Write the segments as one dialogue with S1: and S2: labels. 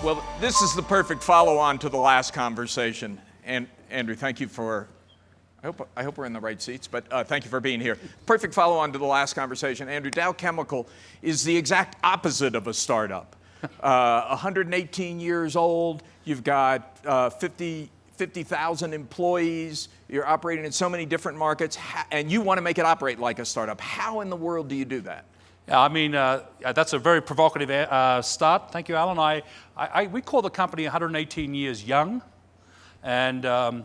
S1: Well, this is the perfect follow-on to the last conversation. And Andrew, thank you for, I hope we're in the right seats, but thank you for being here. Perfect follow-on to the last conversation. Andrew, Dow Chemical is the exact opposite of a startup. 118 years old, you've got 50,000 employees, you're operating in so many different markets, and you want to make it operate like a startup. How in the world do you do that?
S2: Yeah, I mean, that's a very provocative start. Thank you, Alan. We call the company 118 years young, and the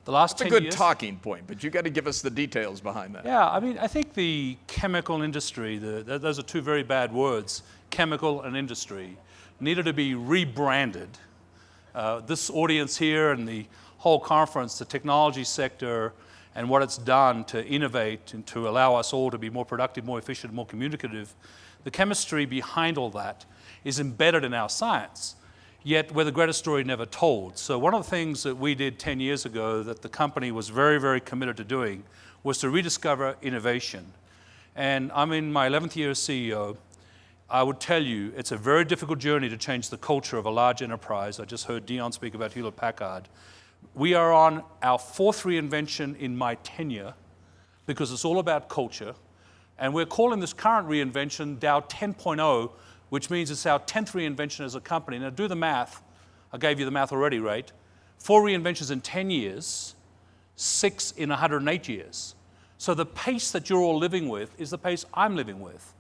S2: last 10 years...
S1: That's a good talking point, but you've got to give us the details behind that.
S2: Yeah, I mean, I think the chemical industry, those are two very bad words, chemical and industry, needed to be rebranded. This audience here and the whole conference, the technology sector, and what it's done to innovate and to allow us all to be more productive, more efficient, more communicative, the chemistry behind all that is embedded in our science, yet we're the greatest story never told. So one of the things that we did 10 years ago that the company was very, very committed to doing was to rediscover innovation. And I'm in my 11th year as CEO. I would tell you it's a very difficult journey to change the culture of a large enterprise. I just heard Dion speak about Hewlett-Packard. We are on our fourth reinvention in my tenure because it's all about culture. And we're calling this current reinvention Dow 10.0, which means it's our 10th reinvention as a company. Now do the math. I gave you the math already, right? 4 reinventions in 10 years, 6 in 108 years. So the pace that you're all living with is the pace I'm living with.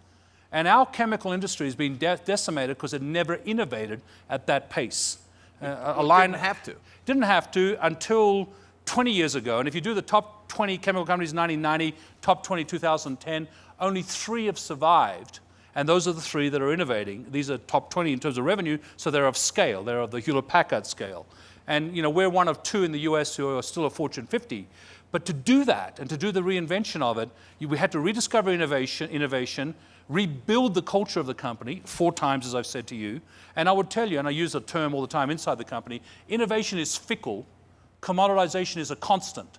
S2: And our chemical industry has been decimated because it never innovated at that pace.
S1: Didn't have to.
S2: Didn't have to until 20 years ago. And if you do the top 20 chemical companies in 1990, top 20 2010, only 3 have survived. And those are the 3 that are innovating. These are top 20 in terms of revenue, so they're of scale. They're of the Hewlett-Packard scale. And you know, we're one of 2 in the US who are still a Fortune 50. But to do that and to do the reinvention of it, we had to rediscover innovation, rebuild the culture of the company 4 times, as I've said to you. And I would tell you, and I use a term all the time inside the company, innovation is fickle, commoditization is a constant.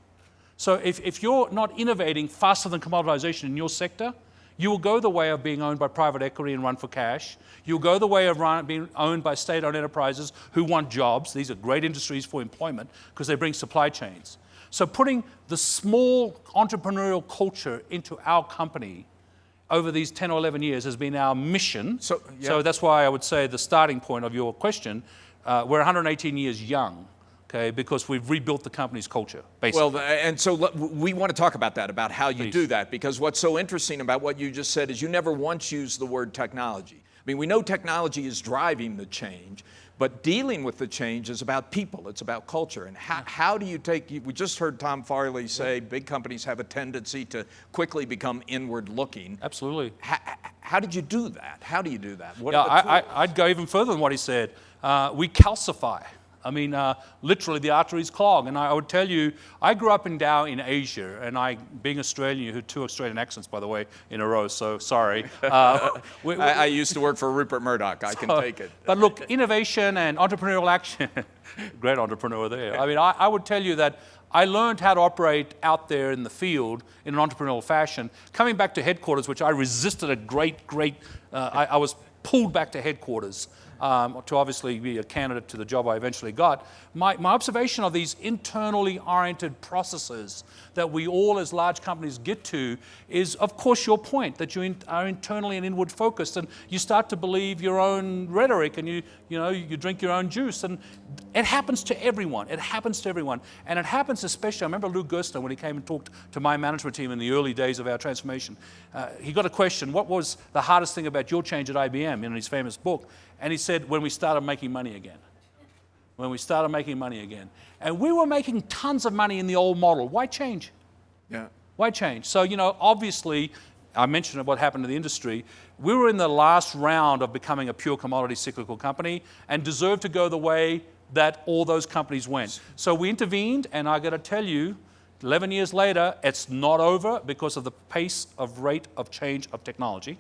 S2: So if you're not innovating faster than commoditization in your sector, you will go the way of being owned by private equity and run for cash. You'll go the way of being owned by state-owned enterprises who want jobs. These are great industries for employment because they bring supply chains. So putting the small entrepreneurial culture into our company over these 10 or 11 years has been our mission. So that's why I would say the starting point of your question, we're 118 years young, okay, because we've rebuilt the company's culture, basically.
S1: Well, and so we want to talk about that, about how you do that, because what's so interesting about what you just said is you never once used the word technology. I mean, we know technology is driving the change, but dealing with the change is about people, it's about culture. And how do you we just heard Tom Farley say big companies have a tendency to quickly become inward looking.
S2: Absolutely.
S1: How did you do that? How do you do that? What
S2: I'd go even further than what he said. We calcify. I mean, literally the arteries clog. And I would tell you, I grew up in Dow in Asia, and being Australian, you heard 2 Australian accents, by the way, in a row, so sorry.
S1: I used to work for Rupert Murdoch, I can take it.
S2: But look, innovation and entrepreneurial action, great entrepreneur there. I mean, I would tell you that I learned how to operate out there in the field in an entrepreneurial fashion. Coming back to headquarters, which I resisted I was pulled back to headquarters. To obviously be a candidate to the job I eventually got. My observation of these internally oriented processes that we all as large companies get to is, of course, your point, that you are internally and inward focused, and you start to believe your own rhetoric, and you drink your own juice, and it happens to everyone. It happens to everyone. And it happens especially, I remember Lou Gerstner when he came and talked to my management team in the early days of our transformation. He got a question, what was the hardest thing about your change at IBM, in his famous book? And he said, when we started making money again. When we started making money again. And we were making tons of money in the old model. Why change?
S1: Yeah.
S2: Why change? So, obviously, I mentioned what happened to the industry. We were in the last round of becoming a pure commodity cyclical company and deserved to go the way that all those companies went. So we intervened, and I got to tell you, 11 years later, it's not over because of the pace of rate of change of technology.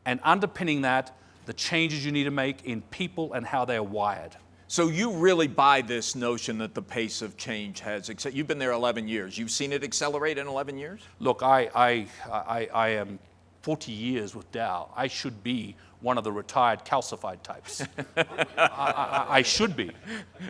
S2: And underpinning that, the changes you need to make in people and how they're wired.
S1: So you really buy this notion that the pace of change has, you've been there 11 years. You've seen it accelerate in 11 years?
S2: Look, I am 40 years with Dow, I should be one of the retired calcified types. I should be.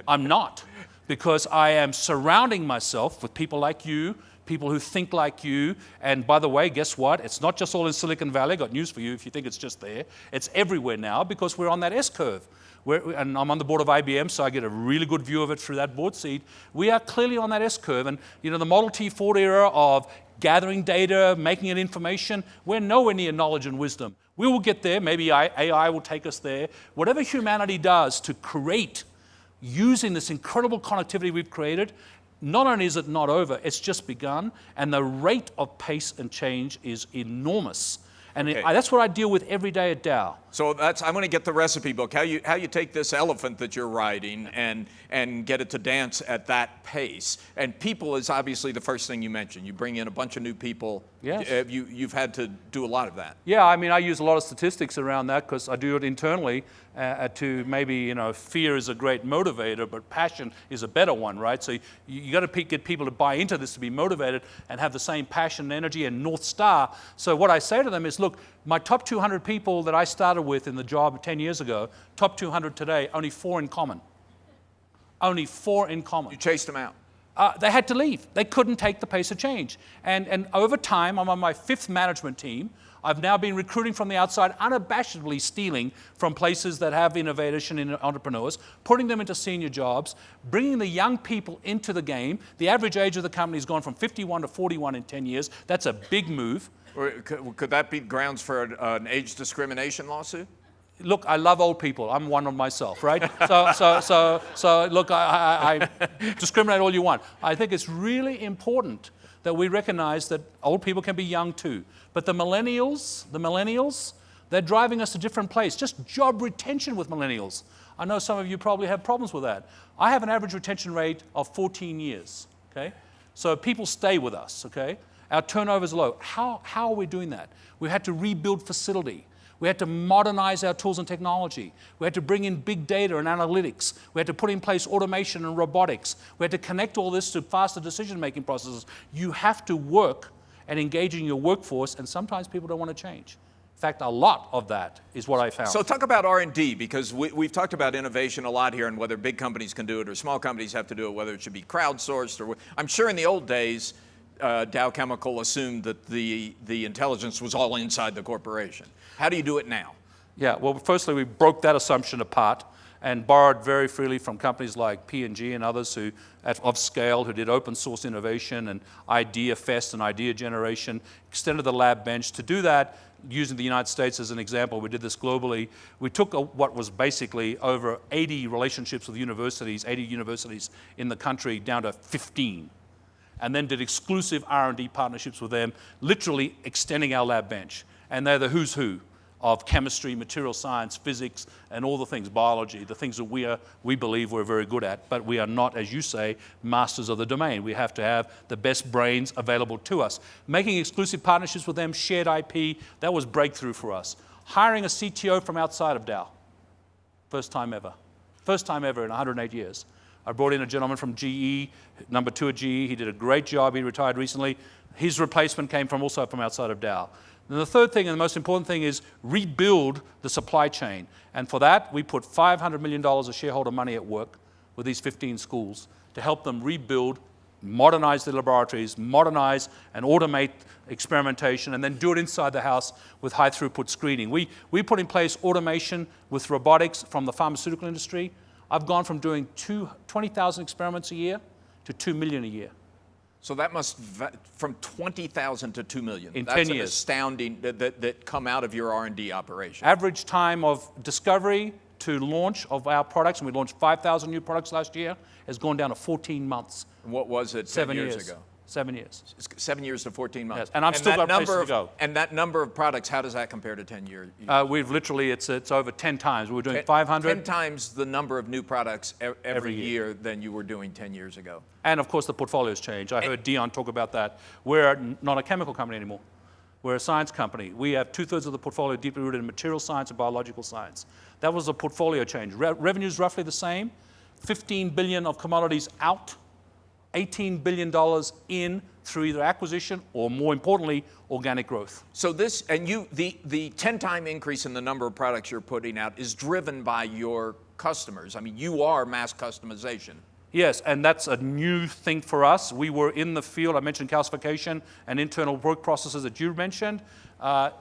S2: I'm not, because I am surrounding myself with people like you, people who think like you. And by the way, guess what? It's not just all in Silicon Valley. Got news for you if you think it's just there. It's everywhere now, because we're on that S-curve. And I'm on the board of IBM, so I get a really good view of it through that board seat. We are clearly on that S-curve. And you know, the Model T Ford era of gathering data, making it information, we're nowhere near knowledge and wisdom. We will get there. Maybe AI will take us there. Whatever humanity does to create, using this incredible connectivity we've created, not only is it not over, it's just begun, and the rate of pace and change is enormous. And that's what I deal with every day at Dow.
S1: So I'm going to get the recipe book. How you take this elephant that you're riding and get it to dance at that pace. And people is obviously the first thing you mentioned. You bring in a bunch of new people.
S2: Yes.
S1: You've had to do a lot of that.
S2: Yeah, I mean, I use a lot of statistics around that because I do it internally to maybe, you know, fear is a great motivator, but passion is a better one, right? So you got to get people to buy into this, to be motivated and have the same passion and energy and North Star. So what I say to them is, look, my top 200 people that I started with in the job 10 years ago, top 200 today, only 4 in common. Only 4 in common.
S1: You chased them out.
S2: They had to leave. They couldn't take the pace of change. And over time, I'm on my 5th management team. I've now been recruiting from the outside, unabashedly stealing from places that have innovation and entrepreneurs, putting them into senior jobs, bringing the young people into the game. The average age of the company has gone from 51 to 41 in 10 years. That's a big move.
S1: Could that be grounds for an age discrimination lawsuit?
S2: Look, I love old people. I'm one of myself, right? So look, I discriminate all you want. I think it's really important that we recognize that old people can be young too. But the millennials, they're driving us to a different place. Just job retention with millennials. I know some of you probably have problems with that. I have an average retention rate of 14 years, okay? So people stay with us, okay? Our turnover is low. How are we doing that? We had to rebuild facility. We had to modernize our tools and technology. We had to bring in big data and analytics. We had to put in place automation and robotics. We had to connect all this to faster decision-making processes. You have to work and engage in your workforce, and sometimes people don't want to change. In fact, a lot of that is what I found.
S1: So talk about R&D, because we've talked about innovation a lot here and whether big companies can do it or small companies have to do it, whether it should be crowdsourced or I'm sure in the old days, Dow Chemical assumed that the intelligence was all inside the corporation. How do you do it now?
S2: Yeah, well, firstly, we broke that assumption apart and borrowed very freely from companies like P&G and others who, of scale, who did open source innovation and idea fest and idea generation, extended the lab bench. To do that, using the United States as an example, we did this globally. We took what was basically over 80 relationships with universities, 80 universities in the country, down to 15. And then did exclusive R&D partnerships with them, literally extending our lab bench. And they're the who's who of chemistry, material science, physics, and all the things, biology, the things that we believe we're very good at, but we are not, as you say, masters of the domain. We have to have the best brains available to us. Making exclusive partnerships with them, shared IP, that was breakthrough for us. Hiring a CTO from outside of Dow, first time ever. First time ever in 108 years. I brought in a gentleman from GE, number 2 at GE. He did a great job. He retired recently. His replacement came also from outside of Dow. And the third thing, and the most important thing, is rebuild the supply chain. And for that, we put $500 million of shareholder money at work with these 15 schools to help them rebuild, modernize their laboratories, modernize and automate experimentation, and then do it inside the house with high throughput screening. We put in place automation with robotics from the pharmaceutical industry. I've gone from doing 20,000 experiments a year to 2 million a year.
S1: So that must, from 20,000 to 2 million.
S2: In 10 years.
S1: That's astounding that come out of your R&D operation.
S2: Average time of discovery to launch of our products, and we launched 5,000 new products last year, has gone down to 14 months.
S1: And what was it
S2: 7
S1: years ago?
S2: 7 years.
S1: 7 years to 14 months.
S2: Yes, and I've still got places to go.
S1: And that number of products, how does that compare to 10 years?
S2: We've literally, it's over 10 times. We were doing 500.
S1: 10 times the number of new products every year than you were doing 10 years ago.
S2: And of course, the portfolio's changed. I heard Dion talk about that. We're not a chemical company anymore. We're a science company. We have 2/3 of the portfolio deeply rooted in material science and biological science. That was a portfolio change. Revenue's roughly the same. 15 billion of commodities out $18 billion in through either acquisition or, more importantly, organic growth.
S1: So this, and the 10-time increase in the number of products you're putting out is driven by your customers. I mean, you are mass customization.
S2: Yes, and that's a new thing for us. We were in the field, I mentioned calcification and internal work processes that you mentioned.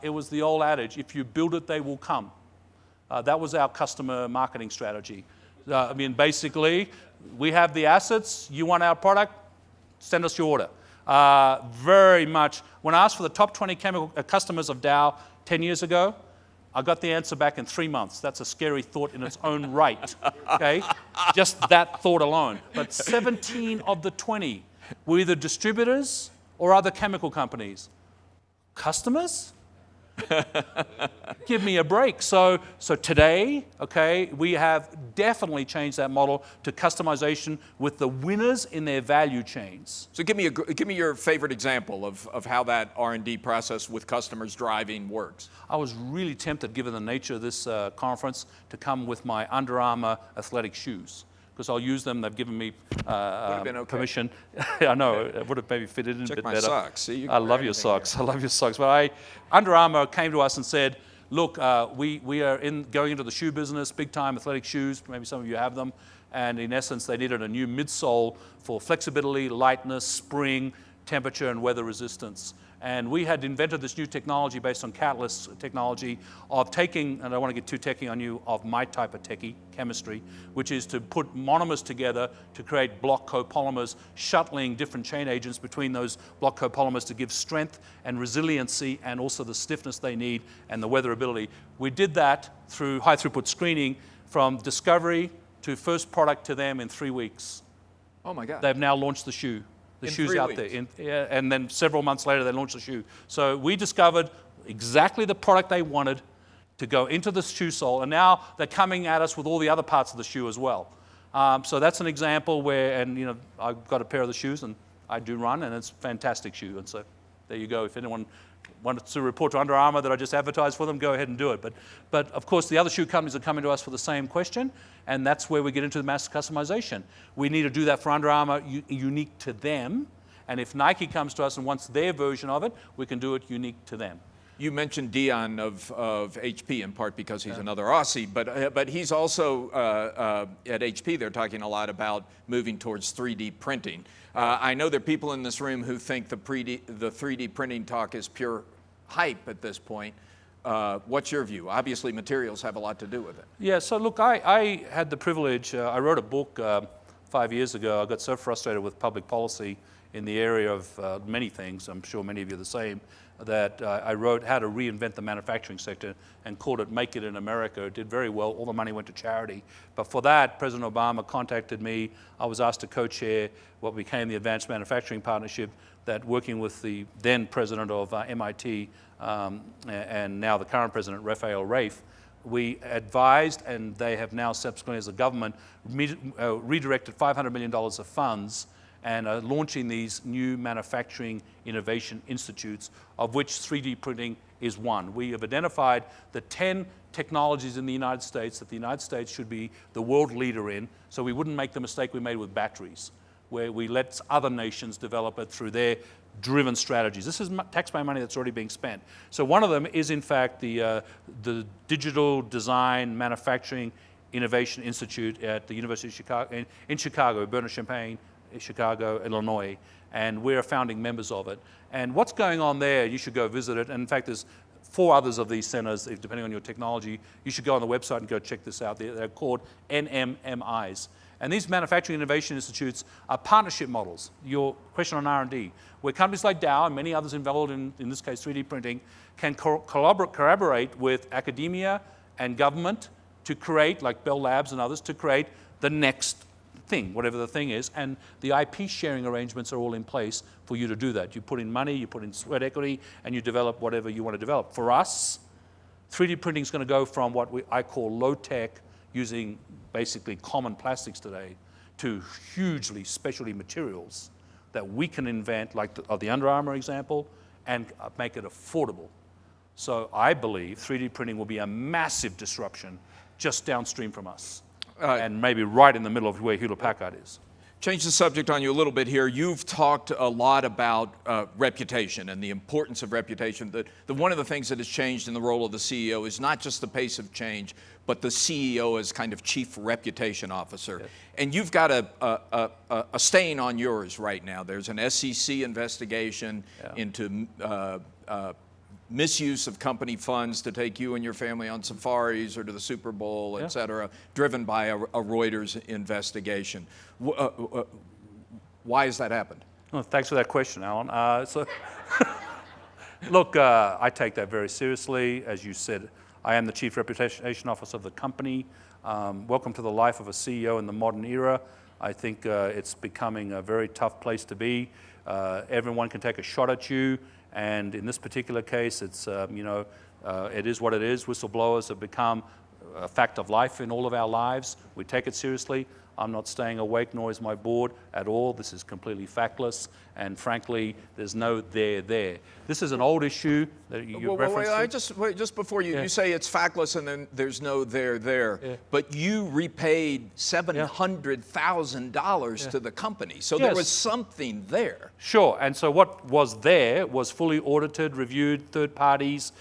S2: It was the old adage, if you build it, they will come. That was our customer marketing strategy. I mean, basically, we have the assets, you want our product, send us your order. Very much, when I asked for the top 20 chemical customers of Dow 10 years ago, I got the answer back in 3 months. That's a scary thought in its own right, okay? Just that thought alone. But 17 of the 20 were either distributors or other chemical companies. Customers? Give me a break. So today, okay, we have definitely changed that model to customization with the winners in their value chains.
S1: So give me your favorite example of how that R&D process with customers driving works.
S2: I was really tempted, given the nature of this conference, to come with my Under Armour athletic shoes, because I'll use them. They've given me permission. I know, it would have maybe fitted in a bit better.
S1: Check my socks. See,
S2: I love your socks. I love your socks. But Under Armour came to us and said, look, we are going into the shoe business, big time athletic shoes. Maybe some of you have them. And in essence, they needed a new midsole for flexibility, lightness, spring, temperature, and weather resistance. And we had invented this new technology based on catalyst technology of taking, and I don't want to get too techie on you, of my type of techie, chemistry, which is to put monomers together to create block copolymers, shuttling different chain agents between those block copolymers to give strength and resiliency and also the stiffness they need and the weatherability. We did that through high throughput screening from discovery to first product to them in 3 weeks.
S1: Oh my God.
S2: They've now launched the shoe. The shoe's out there. And then several months later, they launched the shoe. So we discovered exactly the product they wanted to go into the shoe sole, and now they're coming at us with all the other parts of the shoe as well. So that's an example where, and you know, I've got a pair of the shoes, and I do run, and it's a fantastic shoe. And so there you go. If anyone wants to report to Under Armour that I just advertised for them, go ahead and do it. But of course, the other shoe companies are coming to us for the same question, and that's where we get into the mass customization. We need to do that for Under Armour, unique to them. And if Nike comes to us and wants their version of it, we can do it unique to them.
S1: You mentioned Dion of HP in part because he's another Aussie, but he's also at HP. They're talking a lot about moving towards 3D printing. I know there are people in this room who think the 3D printing talk is pure hype at this point. What's your view? Obviously, materials have a lot to do with it.
S2: Yeah. So look, I had the privilege. I wrote a book 5 years ago. I got so frustrated with public policy in the area of many things. I'm sure many of you are the same. That I wrote how to reinvent the manufacturing sector and called it Make It in America. It did very well. All the money went to charity. But for that, President Obama contacted me. I was asked to co-chair what became the Advanced Manufacturing Partnership, that working with the then president of MIT and now the current president, Rafael Rafe, we advised, and they have now subsequently as a government redirected $500 million of funds and are launching these new manufacturing innovation institutes, of which 3D printing is one. We have identified the 10 technologies in the United States that the United States should be the world leader in, so we wouldn't make the mistake we made with batteries, where we let other nations develop it through their driven strategies. This is taxpayer money that's already being spent. So one of them is, in fact, the Digital Design Manufacturing Innovation Institute at the University of Chicago, in Chicago, Bernard-Champaign, Chicago, Illinois, and we're founding members of it. And what's going on there, you should go visit it. And in fact, there's 4 others of these centers, depending on your technology. You should go on the website and go check this out. They're called NMMIs. And these Manufacturing Innovation Institutes are partnership models. Your question on R&D, where companies like Dow and many others involved in this case 3D printing, can collaborate with academia and government to create, like Bell Labs and others, to create the next thing, whatever the thing is, and the IP sharing arrangements are all in place for you to do that. You put in money, you put in sweat equity, and you develop whatever you want to develop. For us, 3D printing is going to go from what I call low-tech, using basically common plastics today, to hugely specialty materials that we can invent, like the Under Armour example, and make it affordable. So I believe 3D printing will be a massive disruption just downstream from us. And maybe right in the middle of where Hewlett-Packard is.
S1: Change the subject on you a little bit here. You've talked a lot about reputation and the importance of reputation. One of the things that has changed in the role of the CEO is not just the pace of change, but the CEO as kind of chief reputation officer. Yes. And you've got a stain on yours right now. There's an SEC investigation into misuse of company funds to take you and your family on safaris or to the Super Bowl, et cetera, driven by a Reuters investigation. Why has that happened?
S2: Well, thanks for that question, Alan. Look, I take that very seriously. As you said, I am the Chief Reputation Officer of the company. Welcome to the life of a CEO in the modern era. I think it's becoming a very tough place to be. Everyone can take a shot at you. And in this particular case, it's, it is what it is. Whistleblowers have become a fact of life in all of our lives. We take it seriously. I'm not staying awake, nor is my board at all. This is completely factless, and frankly, there's no there. This is an old issue that you referenced.
S1: Just before you say it's factless and then there's no there, but you repaid $700,000 to the company, so there was something there.
S2: Sure, and so what was there was fully audited, reviewed, third parties,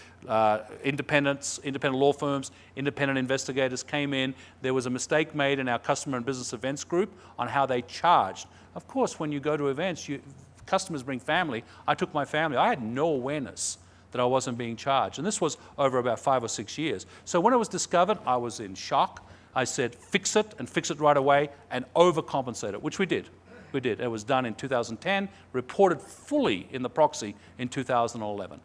S2: independent law firms, independent investigators came in. There was a mistake made in our customer and business events group on how they charged. Of course, when you go to events, customers bring family. I took my family. I had no awareness that I wasn't being charged. And this was over about 5 or 6 years. So when it was discovered, I was in shock. I said, fix it, and fix it right away, and overcompensate it, which we did. We did. It was done in 2010, reported fully in the proxy in 2011.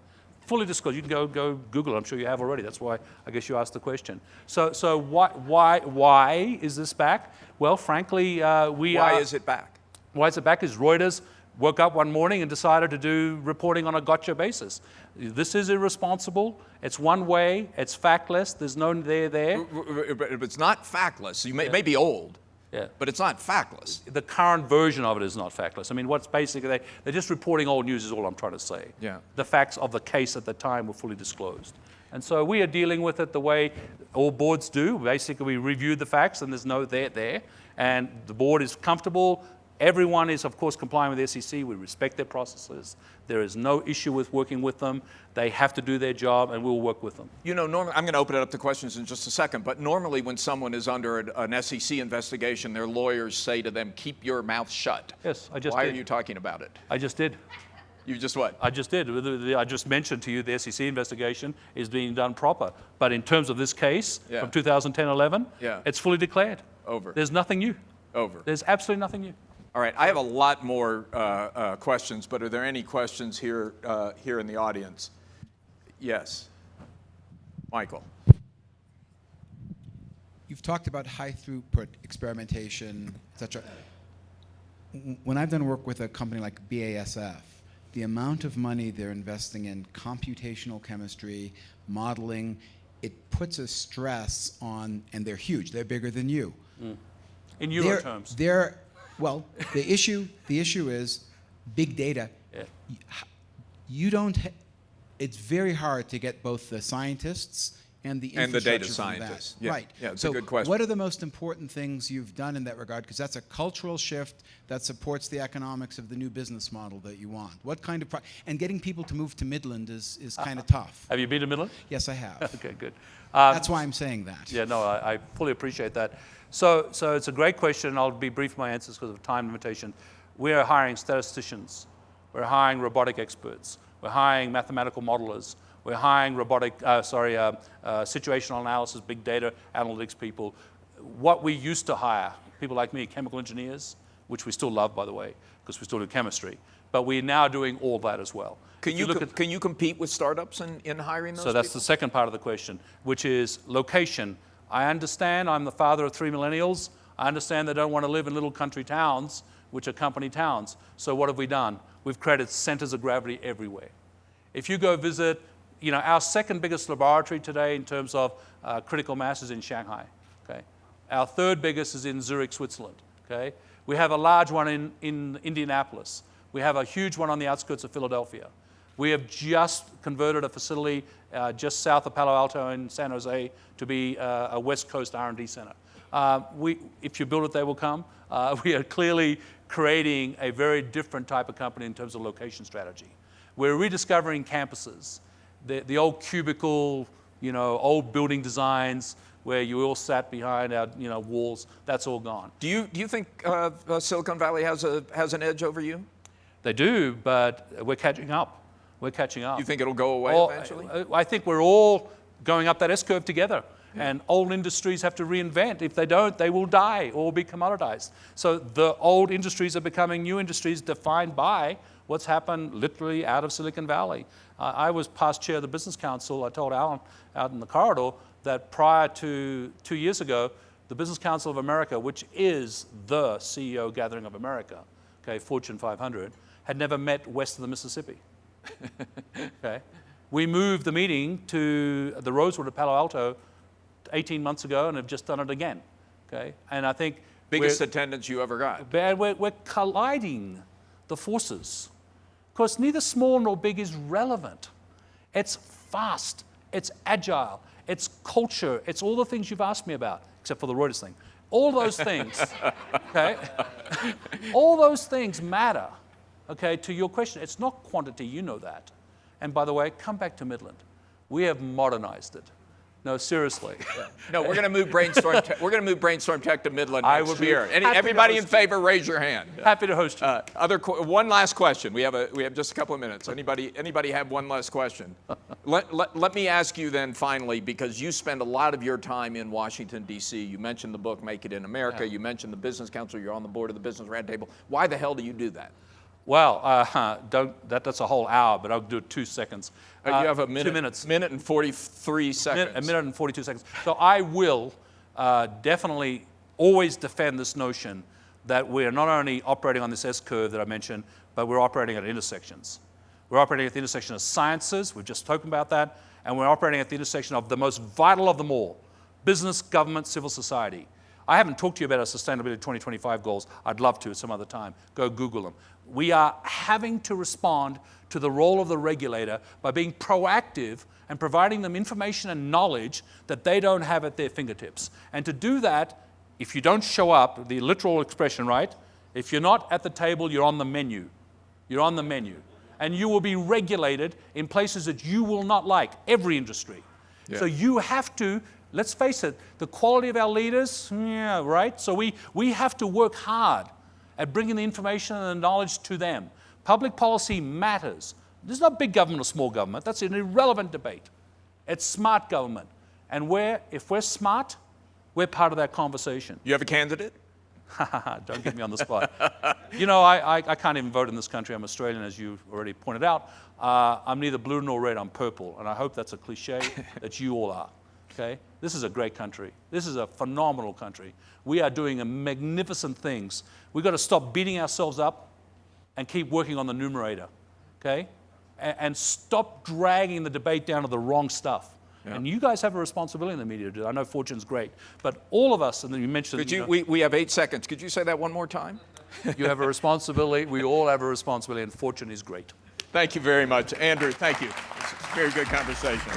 S2: Fully disclosed. You can go Google it. I'm sure you have already. That's why I guess you asked the question. So why is this back? Well, frankly,
S1: Why is it back?
S2: Why is it back is Reuters woke up one morning and decided to do reporting on a gotcha basis. This is irresponsible. It's one way. It's factless. There's no there.
S1: But it's not factless. It may be old. Yeah. But it's not factless.
S2: The current version of it is not factless. I mean, what's basically, they're just reporting old news is all I'm trying to say.
S1: Yeah.
S2: The facts of the case at the time were fully disclosed. And so we are dealing with it the way all boards do. Basically, we review the facts and there's no there. And the board is comfortable. Everyone is, of course, complying with the SEC. We respect their processes. There is no issue with working with them. They have to do their job, and we'll work with them.
S1: You know, normally, I'm going to open it up to questions in just a second, but normally when someone is under an SEC investigation, their lawyers say to them, keep your mouth shut.
S2: Yes, I just did.
S1: Why are you talking about it?
S2: I just did.
S1: You just what?
S2: I just did. I just mentioned to you the SEC investigation is being done proper. But in terms of this case from 2010-11, it's fully declared.
S1: Over.
S2: There's nothing new.
S1: Over.
S2: There's absolutely nothing new.
S1: All right, I have a lot more questions, but are there any questions here in the audience? Yes. Michael.
S3: You've talked about high throughput experimentation, et cetera. When I've done work with a company like BASF, the amount of money they're investing in computational chemistry, modeling, it puts a stress on, and they're huge, they're bigger than you.
S2: In euro terms.
S3: Well, the issue is big data.
S2: Yeah.
S3: It's very hard to get both the scientists and the
S1: data scientists.
S3: Yeah. Right.
S1: Yeah, it's a good question.
S3: What are the most important things you've done in that regard? Because that's a cultural shift that supports the economics of the new business model that you want. What kind of and getting people to move to Midland is kind of tough.
S2: Have you been to Midland?
S3: Yes, I have.
S2: Okay, good.
S3: That's why I'm saying that.
S2: Yeah, no, I fully appreciate that. So it's a great question. I'll be brief in my answers because of time limitation. We are hiring statisticians. We're hiring robotic experts. We're hiring mathematical modelers. We're hiring situational analysis, big data analytics people. What we used to hire, people like me, chemical engineers, which we still love, by the way, because we still do chemistry. But we're now doing all that as well.
S1: Can you compete with startups in hiring those
S2: people? So that's
S1: people?
S2: the second part of the question, which is location. I understand I'm the father of 3 millennials. I understand they don't want to live in little country towns, which are company towns. So what have we done? We've created centers of gravity everywhere. If you go visit, our second biggest laboratory today in terms of critical mass is in Shanghai. Okay? Our third biggest is in Zurich, Switzerland. Okay? We have a large one in Indianapolis. We have a huge one on the outskirts of Philadelphia. We have just converted a facility just south of Palo Alto in San Jose to be a West Coast R&D center. If you build it, they will come. We are clearly creating a very different type of company in terms of location strategy. We're rediscovering campuses. The old cubicle, old building designs where you all sat behind our walls, that's all gone.
S1: Do you think Silicon Valley has an edge over you?
S2: They do, but we're catching up. We're catching up.
S1: You think it'll go away eventually?
S2: I think we're all going up that S-curve together. Yeah. And old industries have to reinvent. If they don't, they will die or be commoditized. So the old industries are becoming new industries defined by what's happened literally out of Silicon Valley. I was past chair of the Business Council. I told Alan out in the corridor that prior to 2 years ago, the Business Council of America, which is the CEO gathering of America, okay, Fortune 500, had never met west of the Mississippi. Okay. We moved the meeting to the Rosewood at Palo Alto 18 months ago and have just done it again. Okay. And I think
S1: biggest attendance you ever got.
S2: We're colliding the forces. Of course, neither small nor big is relevant. It's fast, it's agile, it's culture, it's all the things you've asked me about, except for the Reuters thing. All those things, okay? All those things matter. Okay, to your question, it's not quantity, you know that. And by the way, come back to Midland. We have modernized it. No, seriously.
S1: Yeah. No, we're going to move brainstorm. We're going to move brainstorm tech to Midland next year. Everybody in favor, raise your hand.
S2: Happy to host you.
S1: One last question. We have just a couple of minutes. Anybody have one last question? Let me ask you then finally, because you spend a lot of your time in Washington D.C. You mentioned the book Make It in America. Yeah. You mentioned the Business Council. You're on the board of the Business Roundtable. Why the hell do you do that?
S2: Well, that's a whole hour, but I'll do it 2 seconds.
S1: You have a minute.
S2: 2 minutes.
S1: Minute and 43 seconds.
S2: A minute and 42 seconds. So I will definitely always defend this notion that we're not only operating on this S-curve that I mentioned, but we're operating at intersections. We're operating at the intersection of sciences, we've just spoken about that, and we're operating at the intersection of the most vital of them all, business, government, civil society. I haven't talked to you about our Sustainability 2025 goals. I'd love to at some other time. Go Google them. We are having to respond to the role of the regulator by being proactive and providing them information and knowledge that they don't have at their fingertips. And to do that, if you don't show up, the literal expression, right? If you're not at the table, you're on the menu. You're on the menu. And you will be regulated in places that you will not like, every industry. Yeah. So you have to, let's face it, the quality of our leaders, yeah, right? So we have to work hard at bringing the information and the knowledge to them. Public policy matters. This is not big government or small government. That's an irrelevant debate. It's smart government. And if we're smart, we're part of that conversation.
S1: You have a candidate?
S2: Don't get me on the spot. I can't even vote in this country. I'm Australian, as you already pointed out. I'm neither blue nor red. I'm purple. And I hope that's a cliche that you all are. Okay? This is a great country. This is a phenomenal country. We are doing magnificent things. We've got to stop beating ourselves up and keep working on the numerator, okay? And stop dragging the debate down to the wrong stuff. Yeah. And you guys have a responsibility in the media to do that. I know Fortune's great, but all of us, and then you mentioned...
S1: we have 8 seconds. Could you say that one more time?
S2: You have a responsibility. We all have a responsibility, and Fortune is great.
S1: Thank you very much. Andrew, thank you. It's a very good conversation.